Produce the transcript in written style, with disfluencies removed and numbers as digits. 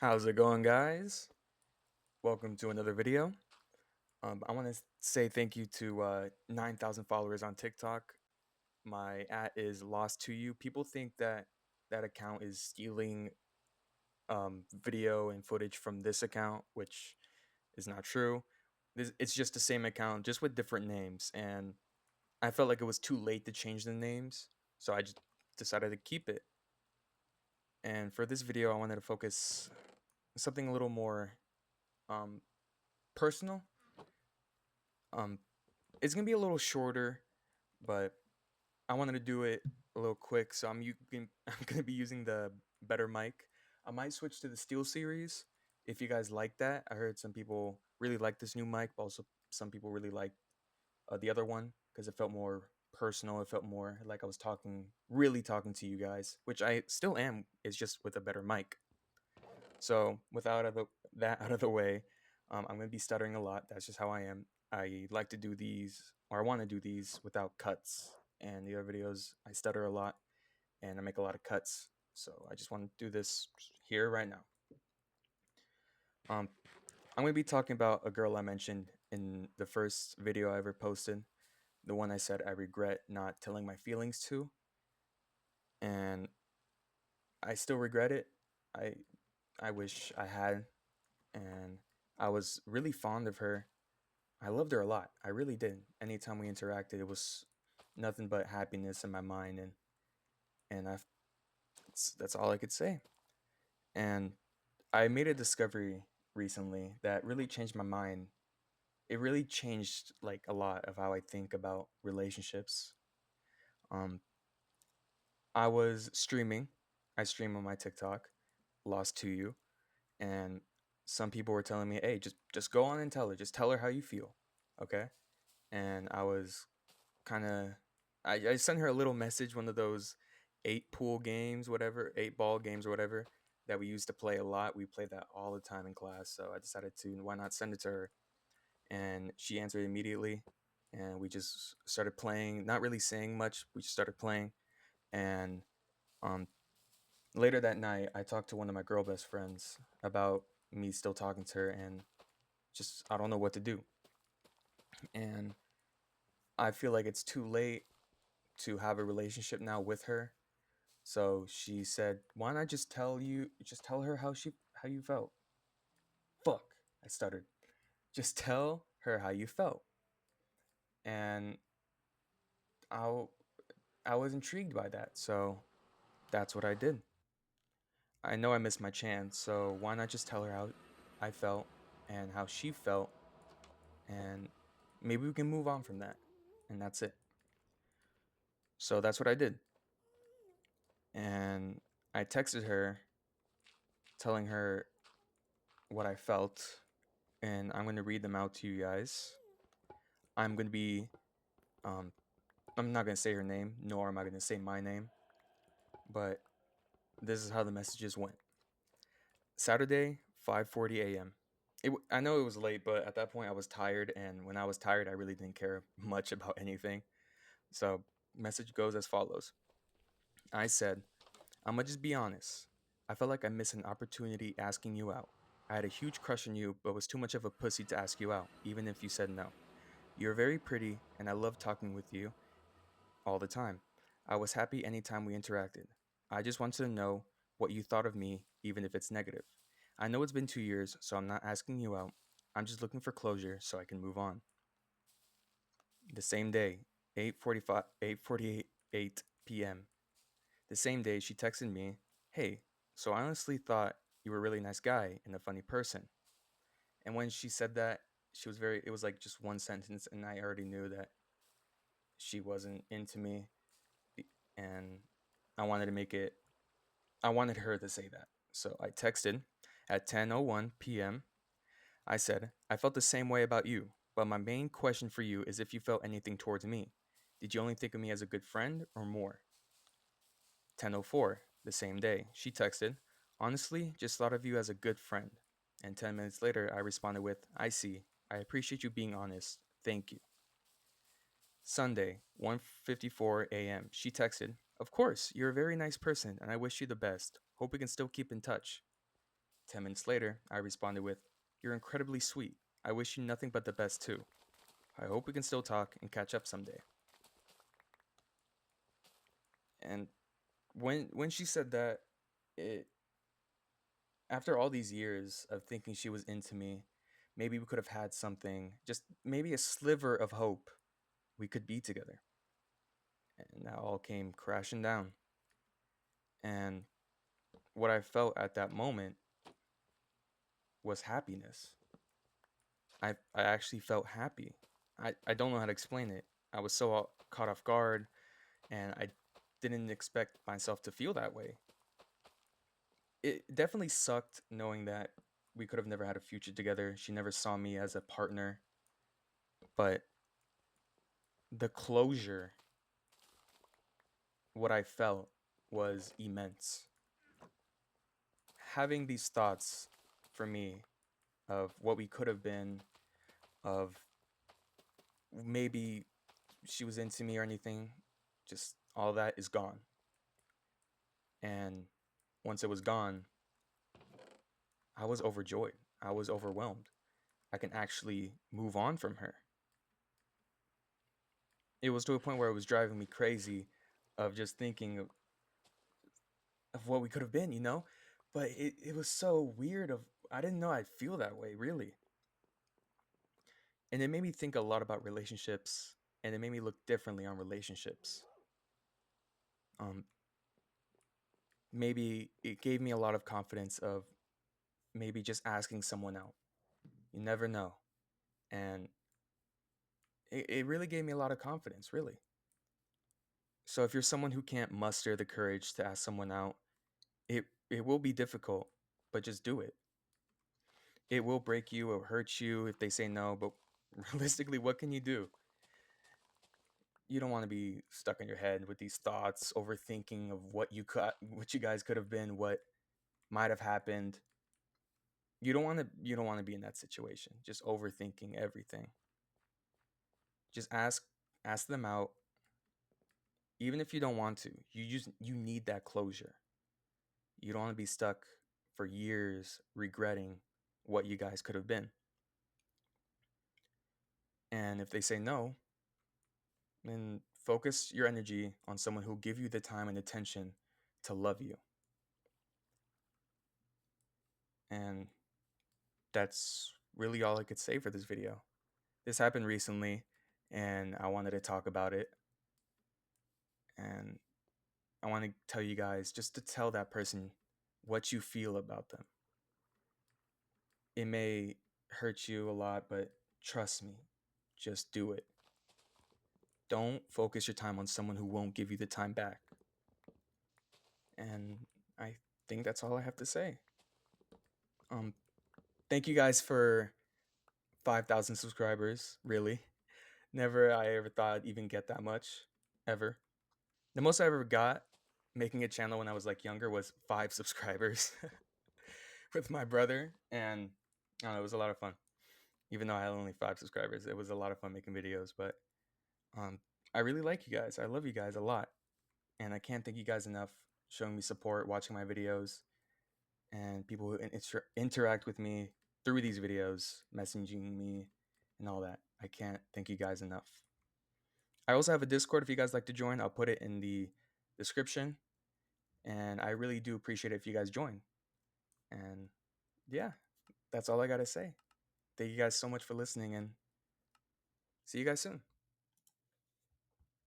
How's it going, guys? Welcome to another video. I want to say thank you to 9,000 followers on TikTok. My at is lost to you. People think that that account is stealing video and footage from this account, which is not true. It's just the same account, just with different names. And I felt like it was too late to change the names, so I just decided to keep it. And for this video, I wanted to focus on something a little more um, personal. Um, it's gonna be a little shorter, but I wanted to do it a little quick, so I'm gonna be using the better mic. I might switch to the Steel series if you guys like that. I heard some people really like this new mic, but also some people really like the other one because it felt more personal. It felt more like I was really talking to you guys, which I still am. It's just with a better mic. So that out of the way, I'm going to be stuttering a lot. That's just how I am. I like to do these, or I want to do these without cuts. And the other videos, I stutter a lot and I make a lot of cuts. So I just want to do this here right now. Um, I'm going to be talking about a girl I mentioned in the first video I ever posted, the one I said I regret not telling my feelings to, and I still regret it. I I wish I had, and I was really fond of her. I loved her a lot. I really did. Anytime we interacted, it was nothing but happiness in my mind, and that's all I could say. And I made a discovery recently that really changed my mind. It really changed like a lot of how I think about relationships. Um, I was streaming. I stream on my TikTok, lost to you, and some people were telling me, "Hey, just go on and tell her. Just tell her how you feel." Okay, and I was kind of I sent her a little message, one of those eight pool games, whatever, eight ball games or whatever that we used to play a lot. We played that all the time in class. So I decided to why not send it to her, and she answered immediately, and we just started playing. Not really saying much. We just started playing, and um, later that night, I talked to one of my girl best friends about me still talking to her, and just I don't know what to do, and I feel like it's too late to have a relationship now with her. So she said, "Why not just tell her how you felt?" Fuck, I stuttered. Just tell her how you felt. And I I was intrigued by that. So that's what I did. I know I missed my chance, so why not just tell her how I felt and how she felt, and maybe we can move on from that. And that's it. So that's what I did. And I texted her telling her what I felt, and I'm going to read them out to you guys. I'm going to be um I'm not going to say her name, nor am I going to say my name, but this is how the messages went. Saturday, 5:40 a.m. I know it was late, but at that point I was tired, and when I was tired, I really didn't care much about anything. So, message goes as follows. I said, "I'm gonna just be honest. I felt like I missed an opportunity asking you out. I had a huge crush on you, but was too much of a pussy to ask you out, even if you said no. You're very pretty, and I love talking with you all the time. I was happy anytime we interacted. I just wanted to know what you thought of me, even if it's negative. I know it's been 2 years, so I'm not asking you out. I'm just looking for closure so I can move on." The same day, 8:48 p.m. The same day, she texted me, "Hey, so I honestly thought you were a really nice guy and a funny person." And when she said that, it was like just one sentence, and I already knew that she wasn't into me. And I wanted to make it I wanted her to say that. So I texted at 10:01 p.m. I said, "I felt the same way about you, but my main question for you is if you felt anything towards me. Did you only think of me as a good friend or more?" 10:04, the same day, she texted, "Honestly, just thought of you as a good friend." And 10 minutes later, I responded with, "I see. I appreciate you being honest. Thank you." Sunday, 1:54 a.m. She texted, "Of course, you're a very nice person and I wish you the best. Hope we can still keep in touch." 10 minutes later, I responded with, "You're incredibly sweet. I wish you nothing but the best too. I hope we can still talk and catch up someday." And when she said that, it after all these years of thinking she was into me, maybe we could have had something, just maybe a sliver of hope we could be together. And that all came crashing down. And what I felt at that moment was happiness. I actually felt happy. I don't know how to explain it. I was so caught off guard, and I didn't expect myself to feel that way. It definitely sucked knowing that we could have never had a future together. She never saw me as a partner, but the closure, what I felt was immense. Having these thoughts for me of what we could have been, of maybe she was into me or anything, just all that is gone. And once it was gone, I was overjoyed. I was overwhelmed. I can actually move on from her. It was to a point where it was driving me crazy of just thinking of what we could have been, you know? But it was so weird of I didn't know I'd feel that way, really. And it made me think a lot about relationships, and it made me look differently on relationships. Um, Maybe it gave me a lot of confidence of maybe just asking someone out. You never know. And it really gave me a lot of confidence, really. So if you're someone who can't muster the courage to ask someone out, it will be difficult, but just do it. It will break you or hurt you if they say no, but realistically, what can you do? You don't want to be stuck in your head with these thoughts, overthinking of what you guys could have been, what might have happened. You don't want to be in that situation, just overthinking everything. Just ask them out, even if you don't want to. You need that closure. You don't want to be stuck for years regretting what you guys could have been. And if they say no, then focus your energy on someone who'll give you the time and attention to love you. And that's really all I could say for this video. This happened recently, and I wanted to talk about it. And I want to tell you guys just to tell that person what you feel about them. It may hurt you a lot, but trust me, just do it. Don't focus your time on someone who won't give you the time back. And I think that's all I have to say. Um, Thank you guys for 5,000 subscribers. Really, never I ever thought I'd even get that much, ever. The most I ever got making a channel when I was like younger was 5 subscribers with my brother, and I don't know, it was a lot of fun. Even though I had only 5 subscribers, it was a lot of fun making videos. But um, I really like you guys. I love you guys a lot, and I can't thank you guys enough showing me support, watching my videos, and people who interact with me through these videos, messaging me, and all that. I can't thank you guys enough. I also have a Discord if you guys like to join. I'll put it in the description, and I really do appreciate it if you guys join. And yeah, that's all I got to say. Thank you guys so much for listening, and see you guys soon.